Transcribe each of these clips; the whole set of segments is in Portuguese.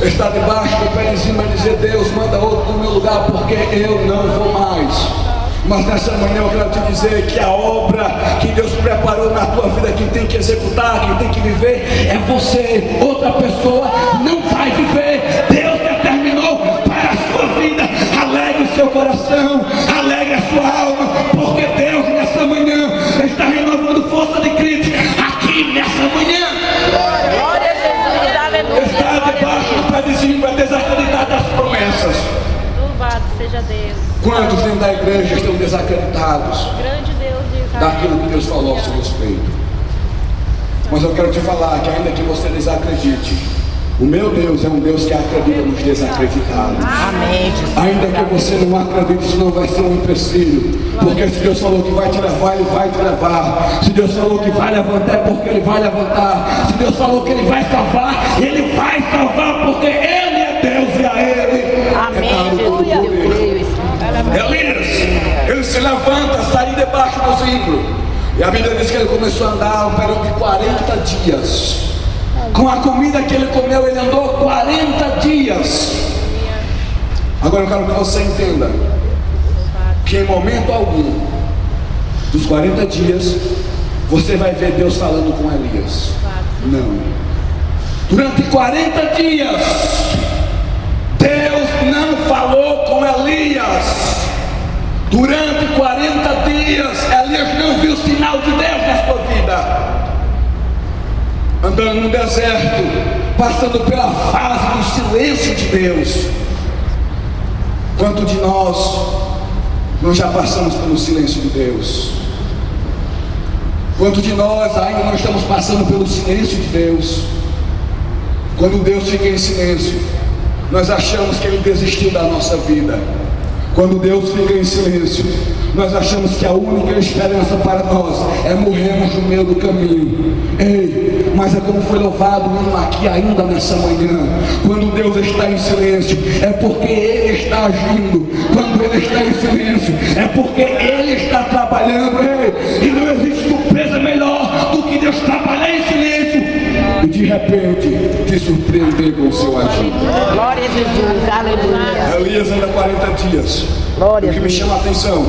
está debaixo do pé de cima e dizer: Deus, manda outro no meu lugar, porque eu não vou mais. Mas nessa manhã eu quero te dizer que a obra que Deus preparou na tua vida, quem tem que executar, quem tem que viver é você. Outra pessoa não vai viver. Deus determinou para a sua vida. Alegre o seu coração, alegre a sua alma, porque Deus nessa manhã está renovando força de crítica aqui nessa manhã. Glória a Jesus, aleluia. Está debaixo do pé de cima, desacreditar das promessas. Louvado seja Deus. Quantos dentro da igreja estão desacreditados Grande Deus de Israel. daquilo que Deus falou a seu respeito? Mas eu quero te falar que ainda que você desacredite, o meu Deus é um Deus que acredita nos desacreditados. Amém, Jesus. Ainda que você não acredite, isso não vai ser um empecilho. Porque se Deus falou que vai te levar, Ele vai te levar. Se Deus falou que vai levantar, é porque Ele vai levantar. Se Deus falou que Ele vai salvar, Ele vai salvar, porque Ele é Deus e a Ele Amém, Jesus. Eu creio isso. Elias, ele se levanta, sai debaixo do zimbro. E a Bíblia diz que ele começou a andar um período de 40 dias. Com a comida que ele comeu, ele andou 40 dias. Agora eu quero que você entenda que em momento algum dos 40 dias você vai ver Deus falando com Elias. Não. Durante 40 dias Deus não falou com Elias. Durante 40 dias Elias não viu sinal de Deus na sua vida. Andando no deserto, passando pela fase do silêncio de Deus. Quanto de nós já passamos pelo silêncio de Deus? Quanto de nós ainda não estamos passando pelo silêncio de Deus? Quando Deus fica em silêncio, nós achamos que Ele desistiu da nossa vida. Quando Deus fica em silêncio, nós achamos que a única esperança para nós é morrermos no meio do caminho. Ei, mas é como foi louvado um aqui ainda nessa manhã. Quando Deus está em silêncio, é porque Ele está agindo. Quando Ele está em silêncio, é porque Ele está trabalhando. Ei, e não existe surpresa melhor do que Deus trabalhar em silêncio e de repente te surpreender com o seu agir. Glória a Jesus, aleluia. Elias anda 40 dias. Glória O que a me Deus. chama a atenção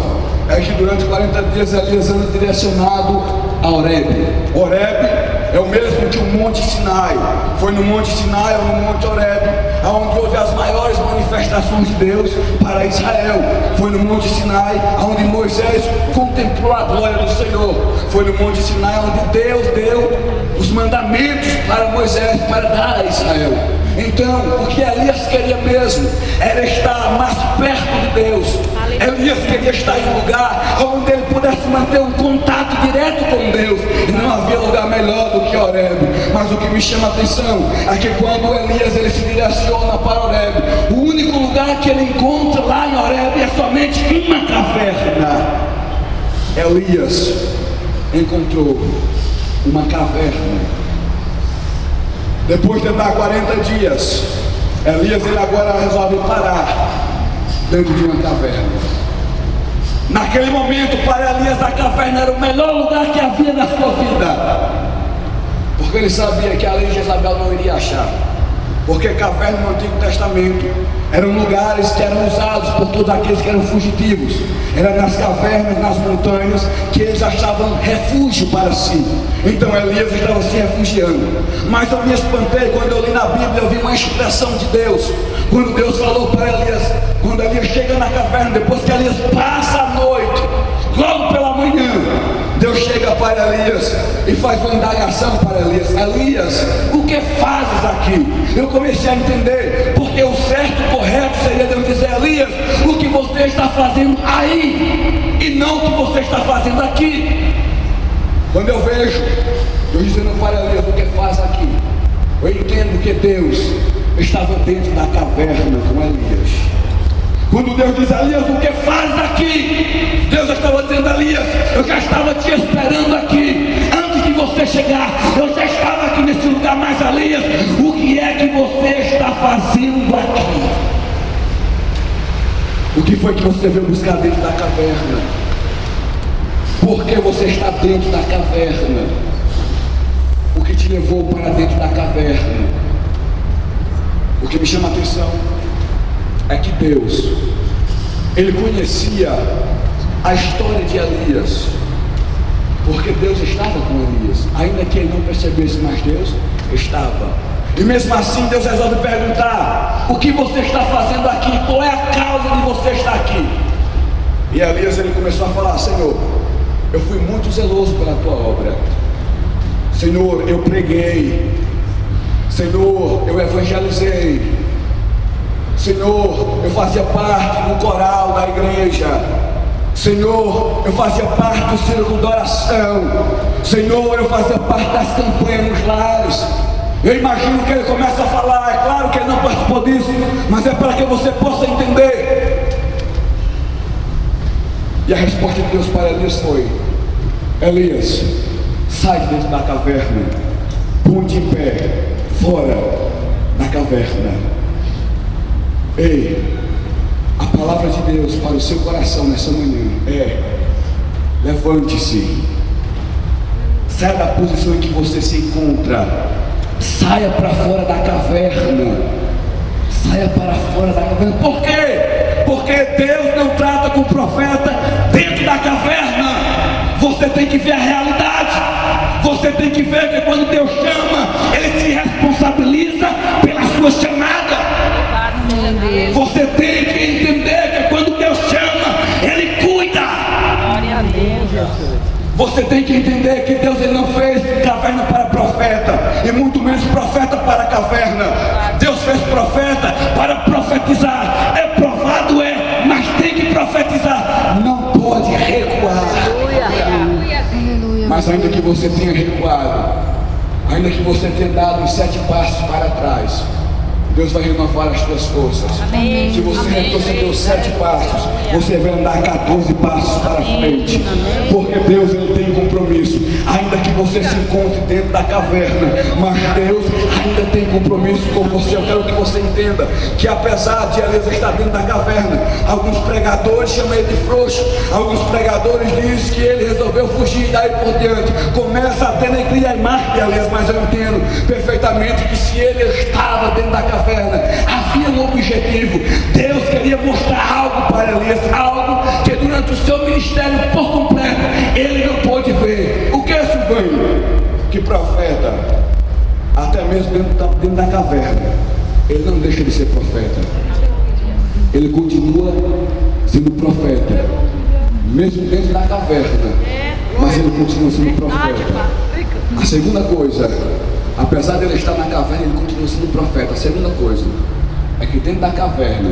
é que durante 40 dias Elias anda direcionado a Horebe. Horebe é o mesmo que o Monte Sinai. Foi no Monte Sinai ou no Monte Horebe onde houve as maiores manifestações de Deus para Israel. Foi no Monte Sinai onde Moisés contemplou a glória do Senhor. Foi no Monte Sinai onde Deus deu os mandamentos para Moisés para dar a Israel. Então, o que Elias queria mesmo era estar mais perto de Deus. Elias queria estar em um lugar onde ele pudesse manter um contato direto com Deus. E não havia lugar melhor do que Horebe. Mas o que me chama a atenção é que quando Elias ele se direciona para Horebe, o único lugar que ele encontra lá em Horebe é somente uma caverna. Elias encontrou uma caverna. Depois de andar 40 dias, Elias ele agora resolve parar dentro de uma caverna. Naquele momento, para Elias, a caverna era o melhor lugar que havia na sua vida, porque ele sabia que além de Jezabel não iria achar. Porque cavernas no Antigo Testamento eram lugares que eram usados por todos aqueles que eram fugitivos. Era nas cavernas, nas montanhas, que eles achavam refúgio para si. Então Elias estava se refugiando. Mas eu me espantei quando eu li na Bíblia, eu vi uma expressão de Deus. Quando Deus falou para Elias, quando Elias chega na caverna, depois que Elias passa a noite, logo pela manhã, Deus chega para Elias e faz uma indagação para Elias. Elias, o que fazes aqui? Eu comecei a entender, porque o certo, o correto seria Deus dizer: Elias, o que você está fazendo aí, e não o que você está fazendo aqui. Quando eu vejo Deus dizendo para Elias: o que faz aqui? Eu entendo que Deus estava dentro da caverna com Elias. Quando Deus diz: Elias, o que faz aqui? Deus estava dizendo: Elias, eu já estava te esperando aqui. Antes de você chegar, eu já estava aqui nesse lugar. Mas Elias, o que é que você está fazendo aqui? O que foi que você veio buscar dentro da caverna? Por que você está dentro da caverna? O que te levou para dentro da caverna? O que me chama a atenção é que Deus, Ele conhecia a história de Elias, porque Deus estava com Elias, ainda que ele não percebesse, mas Deus estava. E mesmo assim Deus resolve perguntar: o que você está fazendo aqui? Qual é a causa de você estar aqui? E Elias, ele começou a falar: Senhor, eu fui muito zeloso pela tua obra. Senhor, eu preguei. Senhor, eu evangelizei. Senhor, eu fazia parte do coral da igreja. Senhor, eu fazia parte do círculo de oração. Senhor, eu fazia parte das campanhas nos lares. Eu imagino que ele começa a falar. É claro que ele não participou disso, mas é para que você possa entender. E a resposta de Deus para Elias foi: Elias, sai de dentro da caverna, ponte em pé, fora da caverna. Ei, a palavra de Deus para o seu coração nessa manhã é: levante-se, saia da posição em que você se encontra, saia para fora da caverna, saia para fora da caverna. Por quê? Porque Deus não trata com o profeta dentro da caverna. Você tem que ver a realidade. Você tem que ver que quando Deus chama, Ele se responsabiliza pela sua chamada. Você tem que entender que quando Deus chama, Ele cuida. Glória a Deus. Você tem que entender que Deus, Ele não fez caverna para profeta, e muito menos profeta para caverna. Deus fez profeta para profetizar. É provado, mas tem que profetizar. Não pode recuar. Mas ainda que você tenha recuado, ainda que você tenha dado os 7 passos para trás, Deus vai renovar as tuas forças. Amém. Se você retrocedeu 7 passos, você vai andar 14 passos para frente. Porque Deus, Ele tem compromisso. Ainda que você se encontre dentro da caverna, mas Deus ainda tem compromisso com você. Eu quero que você entenda que apesar de Elias estar dentro da caverna, alguns pregadores chamam ele de frouxo, alguns pregadores dizem que ele resolveu fugir, daí por diante começa a denegrir a imagem de Elias. Mas eu entendo perfeitamente que se ele estava dentro da caverna, havia um objetivo. Deus queria mostrar algo para Elias, algo que durante o seu ministério por completo ele não pôde ver. O que é isso, Silvânio? Que profeta, até mesmo dentro da caverna, ele não deixa de ser profeta. Ele continua sendo profeta, mesmo dentro da caverna, mas ele continua sendo profeta. A segunda coisa, apesar de ele estar na caverna, ele continua sendo profeta. A segunda coisa é que dentro da caverna